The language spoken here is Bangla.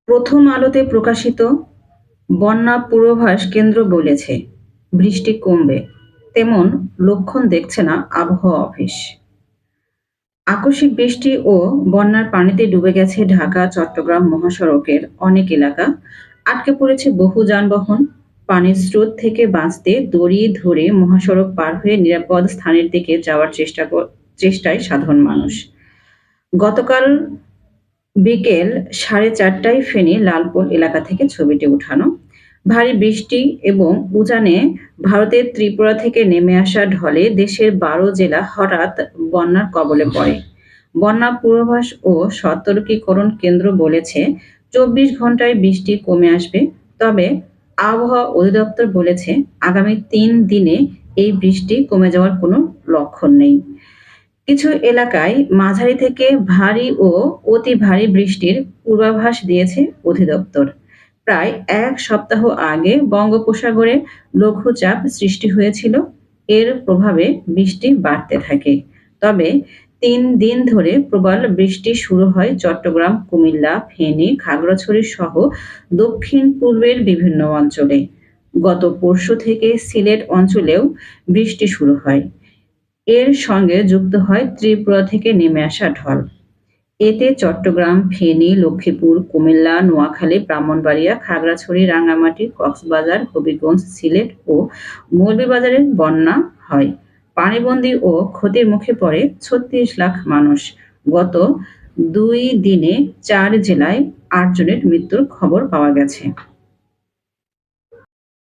প্রথম আলোতে প্রকাশিত বন্যা পূর্বাভাস কেন্দ্র বলেছে বৃষ্টি কমবে, তেমন লক্ষণ দেখছে না আবহাওয়া অফিস। আকস্মিক বৃষ্টি ও বন্যার পানিতে ডুবে গেছে ঢাকা চট্টগ্রাম মহাসড়কের অনেক এলাকা। আটকে পড়েছে বহু যানবাহন। পানির স্রোত থেকে বাঁচতে দড়ি ধরে মহাসড়ক পার হয়ে নিরাপদ স্থানের দিকে যাওয়ার চেষ্টায় সাধারণ মানুষ। গতকাল বিকেল 4:30টায় ফেনী লালপুর এলাকা থেকে ছবিটি উঠানো। ভারী বৃষ্টি এবং উজানে ভারতের ত্রিপুরা থেকে নেমে আসা ঢলে দেশের 12 জেলা হঠাৎ বন্যার কবলে পড়ে। বন্যা পূর্বাভাস ও সতর্কীকরণ কেন্দ্র বলেছে 24 ঘন্টায় বৃষ্টি কমে আসবে। তবে আবহাওয়া অধিদপ্তর বলেছে আগামী 3 দিনে এই বৃষ্টি কমে যাওয়ার কোনো লক্ষণ নেই। কিছু এলাকায় মাঝারি থেকে ভারী ও অতি ভারী বৃষ্টির পূর্বাভাস দিয়েছে অধিদপ্তর। প্রায় 1 সপ্তাহ আগে বঙ্গোপসাগরে লঘুচাপ সৃষ্টি হয়েছিল। এর প্রভাবে বৃষ্টি বাড়তে থাকে। তবে 3 দিন ধরে প্রবল বৃষ্টি শুরু হয় চট্টগ্রাম, কুমিল্লা, ফেনী, খাগড়াছড়ি সহ দক্ষিণ-পূর্বের বিভিন্ন অঞ্চলে। গত পরশু থেকে সিলেট অঞ্চলেও বৃষ্টি শুরু হয়। এর সঙ্গে যুক্ত হয় ত্রিপুরা থেকে নেমে আসা ঢল। এতে চট্টগ্রাম, ফেনী, লক্ষ্মীপুর, কুমিল্লা, নোয়াখালী, ব্রাহ্মণবাড়িয়া, খাগড়াছড়ি, রাঙ্গামাটি, কক্সবাজার, হবিগঞ্জ, সিলেট ও মৌলভীবাজারের বন্যা হয়। পানিবন্দী ও ক্ষতির মুখে পড়ে 36 লাখ মানুষ। গত 2 দিনে 4 জেলায় 8 জনের মৃত্যুর খবর পাওয়া গেছে।